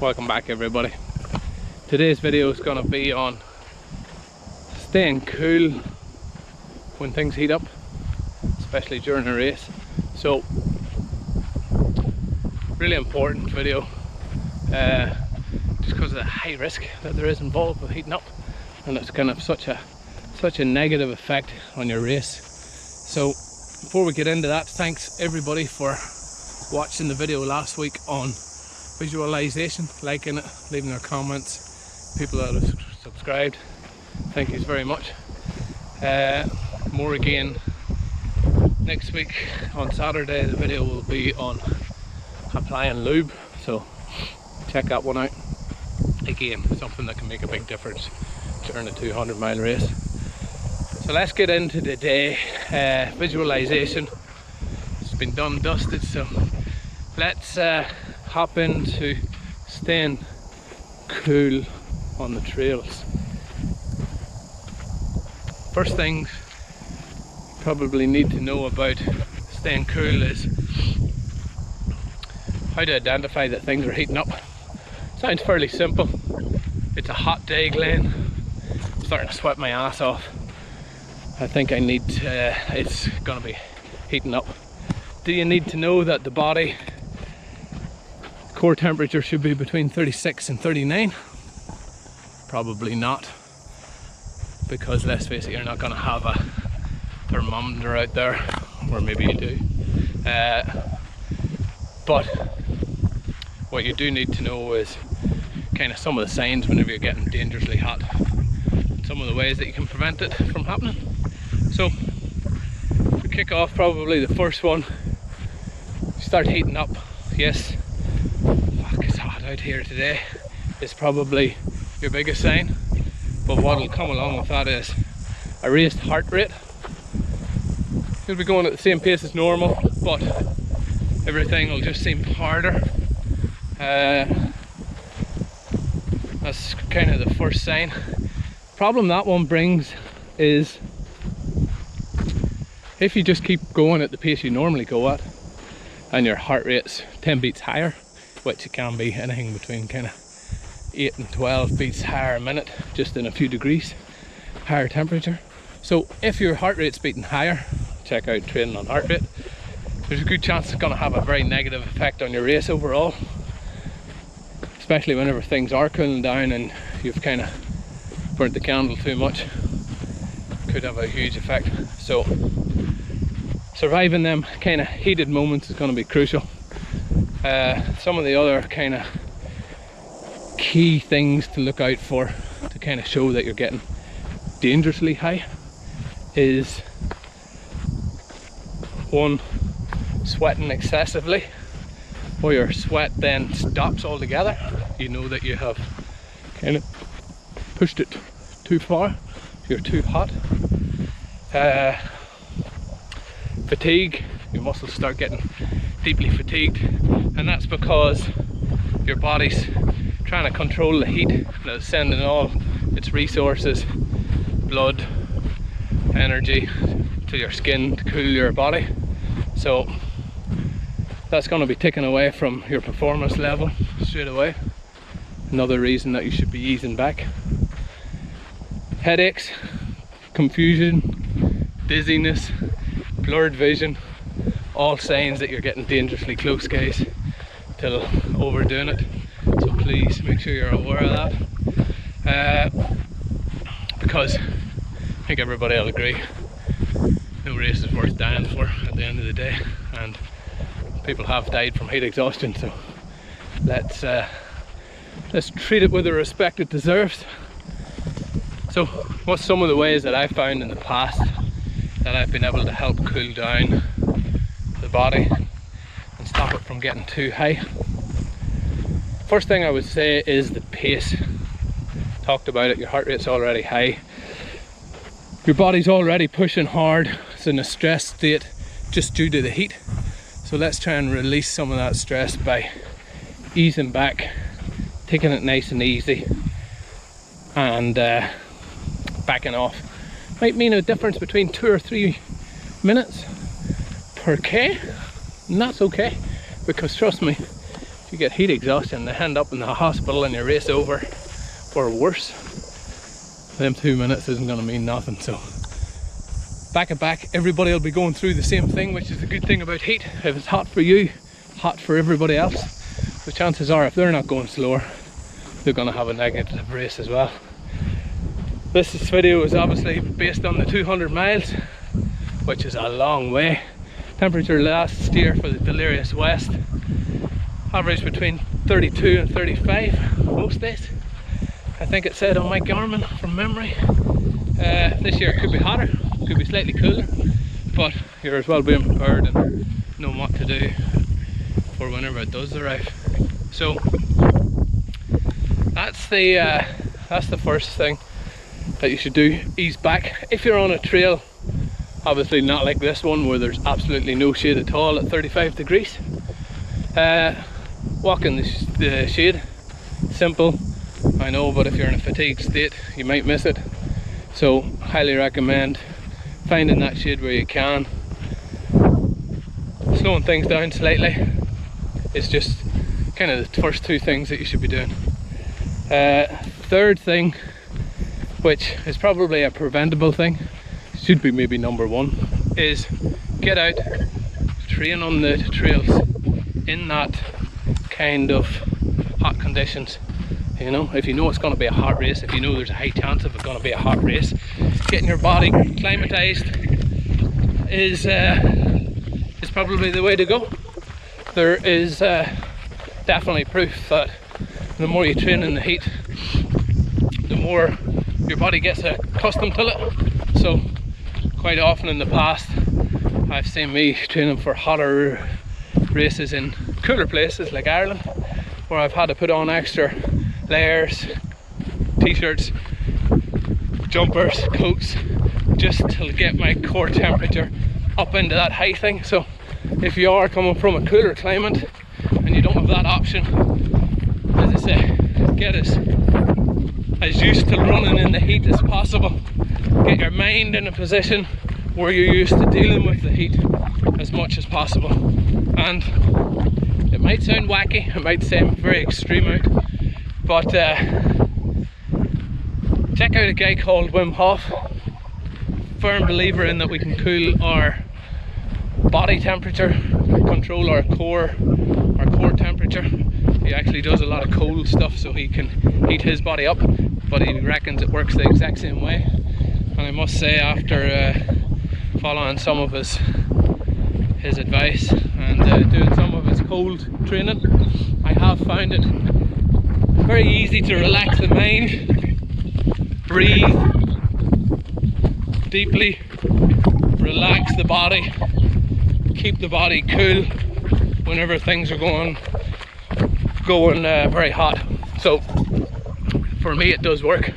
Welcome back everybody. Today's video is going to be on staying cool when things heat up, especially during a race. So really important video, just because of the high risk that there is involved with heating up, and it's kind of such a negative effect on your race. So before we get into that, thanks everybody for watching the video last week on visualization, liking it, leaving their comments. People that have subscribed, thank you very much. More again next week. On Saturday the video will be on applying lube, so check that one out. Again, something that can make a big difference during a 200-mile race. So let's get into the day. Visualization, it's been done, dusted, so let's hop into staying cool on the trails. First things you probably need to know about staying cool is how to identify that things are heating up. Sounds fairly simple. It's a hot day, Glenn. I'm starting to sweat my ass off. I think I need it's gonna be heating up. Do you need to know that the body core temperature should be between 36 and 39? Probably not, because let's face it, you're not gonna have a thermometer out there, or maybe you do. But what you do need to know is kind of some of the signs whenever you're getting dangerously hot, and some of the ways that you can prevent it from happening. So to kick off, probably the first one, start heating up. Yes, fuck, it's hot out here today. It's probably your biggest sign, but what will come along with that is a raised heart rate. You'll be going at the same pace as normal, but everything will just seem harder. That's kind of the first sign. Problem that one brings is if you just keep going at the pace you normally go at, and your heart rate's 10 beats higher, which it can be anything between kind of 8 and 12 beats higher a minute, just in a few degrees higher temperature. So if your heart rate's beating higher, check out training on heart rate. There's a good chance it's going to have a very negative effect on your race overall, especially whenever things are cooling down and you've kind of burnt the candle too much. Could have a huge effect. So surviving them kind of heated moments is going to be crucial. Some of the other kind of key things to look out for to kind of show that you're getting dangerously high is, one, sweating excessively, or your sweat then stops altogether. You know that you have kind of pushed it too far, you're too hot. Fatigue, your muscles start getting deeply fatigued, and that's because your body's trying to control the heat and it's sending all its resources, blood, energy to your skin to cool your body. So that's going to be taken away from your performance level straight away. Another reason that you should be easing back. Headaches, confusion, dizziness, blurred vision, all signs that you're getting dangerously close, guys, till overdoing it. So please make sure you're aware of that, because I think everybody will agree no race is worth dying for at the end of the day, and people have died from heat exhaustion. So let's treat it with the respect it deserves. So what's some of the ways that I've found in the past that I've been able to help cool down the body and stop it from getting too high? First thing I would say is the pace. Talked about it, your heart rate's already high. Your body's already pushing hard. It's in a stress state just due to the heat. So let's try and release some of that stress by easing back, taking it nice and easy, and backing off. Might mean a difference between 2 or 3 minutes per K, and that's okay, because trust me, if you get heat exhaustion, they end up in the hospital and you race over, or worse. Them 2 minutes isn't going to mean nothing. So back at back, everybody will be going through the same thing, which is the good thing about heat. If it's hot for you, hot for everybody else. The chances are, if they're not going slower, they're going to have a negative race as well. This video is obviously based on the 200 miles, which is a long way. Temperature last year for the Delirious West averaged between 32 and 35 most days. I think it said on my Garmin from memory. This year it could be hotter, could be slightly cooler, but you're as well being prepared and knowing what to do for whenever it does arrive. So that's the first thing that you should do. Ease back. If you're on a trail, obviously not like this one where there's absolutely no shade at all at 35 degrees, walk in the shade. Simple, I know, but if you're in a fatigued state you might miss it. So highly recommend finding that shade where you can. Slowing things down slightly is just kind of the first two things that you should be doing. Third thing, which is probably a preventable thing, should be maybe number one, is get out, train on the trails in that kind of hot conditions. You know, if you know it's going to be a hot race, if you know there's a high chance of it going to be a hot race, getting your body acclimatized is probably the way to go. There is definitely proof that the more you train in the heat, the more your body gets accustomed to it. So quite often in the past I've seen me training for hotter races in cooler places like Ireland, where I've had to put on extra layers, t-shirts, jumpers, coats, just to get my core temperature up into that high thing. So if you are coming from a cooler climate and you don't have that option, as I say, get as used to running in the heat as possible. Get your mind in a position where you're used to dealing with the heat as much as possible. And it might sound wacky, it might seem very extreme out, but check out a guy called Wim Hof. Firm believer in that we can cool our body temperature, control our core temperature. He actually does a lot of cold stuff so he can heat his body up, but he reckons it works the exact same way. And I must say, after following some of his advice and doing some of his cold training, I have found it very easy to relax the mind, breathe deeply, relax the body, keep the body cool whenever things are going very hot. So for me it does work.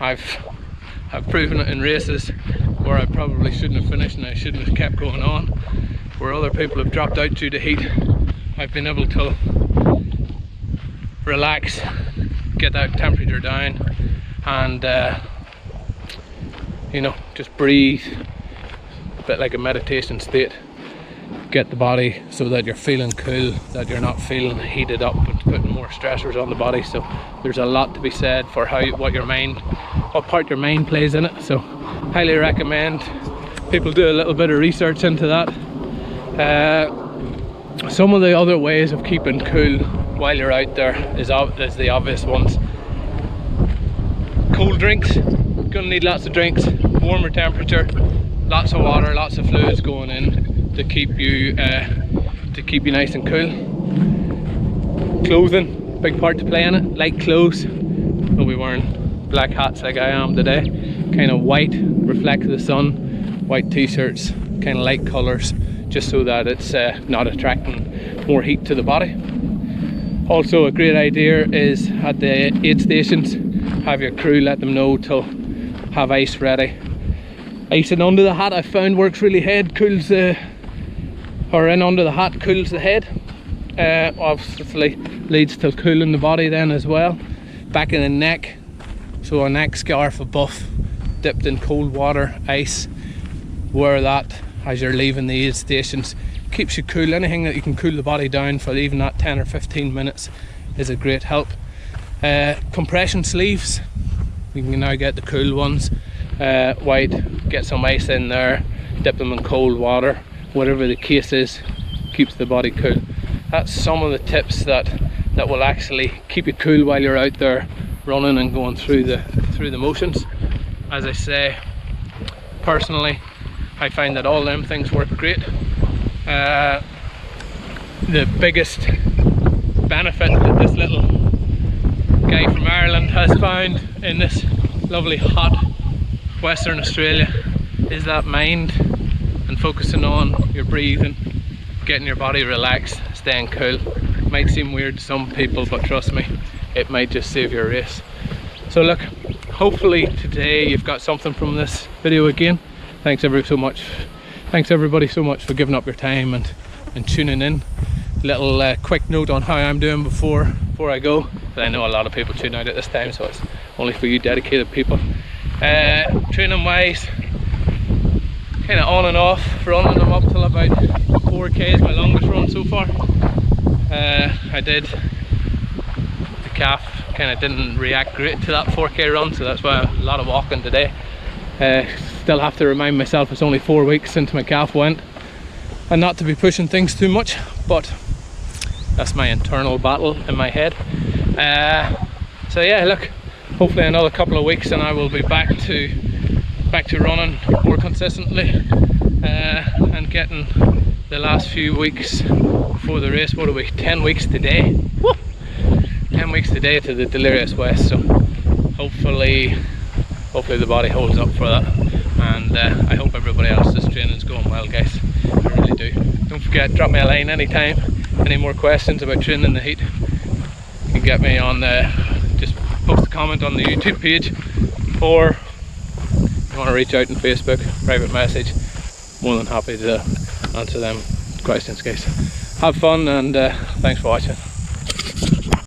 I've proven it in races where I probably shouldn't have finished and I shouldn't have kept going on, where other people have dropped out due to heat. I've been able to relax, get that temperature down, and you know, just breathe, a bit like a meditation state. Get the body so that you're feeling cool, that you're not feeling heated up and putting more stressors on the body. So there's a lot to be said for what part your mind plays in it. So highly recommend people do a little bit of research into that. Some of the other ways of keeping cool while you're out there is the obvious ones. Cold drinks, gonna need lots of drinks, warmer temperature, lots of water, lots of fluids going in to keep you nice and cool. Clothing, big part to play in it. Light clothes, don't be wearing black hats like I am today. Kind of white, reflect the sun, white t-shirts, kind of light colours, just so that it's not attracting more heat to the body. Also a great idea is at the aid stations, have your crew let them know to have ice ready. Icing under the hat I found works really. Under the hat cools the head, obviously leads to cooling the body then as well. Back in the neck, so a neck scarf, a buff dipped in cold water, ice, wear that as you're leaving the aid stations. Keeps you cool. Anything that you can cool the body down for even that 10 or 15 minutes is a great help. Compression sleeves, you can now get the cool ones. White, get some ice in there, dip them in cold water, whatever the case is, keeps the body cool. That's some of the tips that will actually keep you cool while you're out there running and going through the motions. As I say, personally, I find that all them things work great. The biggest benefit that this little guy from Ireland has found in this lovely hot Western Australia is that mind and focusing on your breathing, getting your body relaxed, staying cool. It might seem weird to some people, but trust me, it might just save your race. So look, hopefully today you've got something from this video again. Thanks everybody so much for giving up your time and tuning in. Little quick note on how I'm doing before I go, but I know a lot of people tune out at this time, so it's only for you dedicated people. Training wise, kind of on and off, running them up till about 4k is my longest run so far. I did the calf, kind of didn't react great to that 4k run, so that's why a lot of walking today. Still have to remind myself it's only 4 weeks since my calf went, and not to be pushing things too much, but that's my internal battle in my head. So yeah, look, hopefully another couple of weeks and I will be back to running more consistently, and getting the last few weeks before the race. What are we, 10 weeks today? Woo! 10 weeks today to the Delirious West, so hopefully the body holds up for that, and I hope everybody else's training's going well, guys. I really do. Don't forget, drop me a line anytime. Any more questions about training in the heat, you can get me on just post a comment on the YouTube page, or if you want to reach out on Facebook, private message. More than happy to answer them questions, guys. Have fun, and thanks for watching.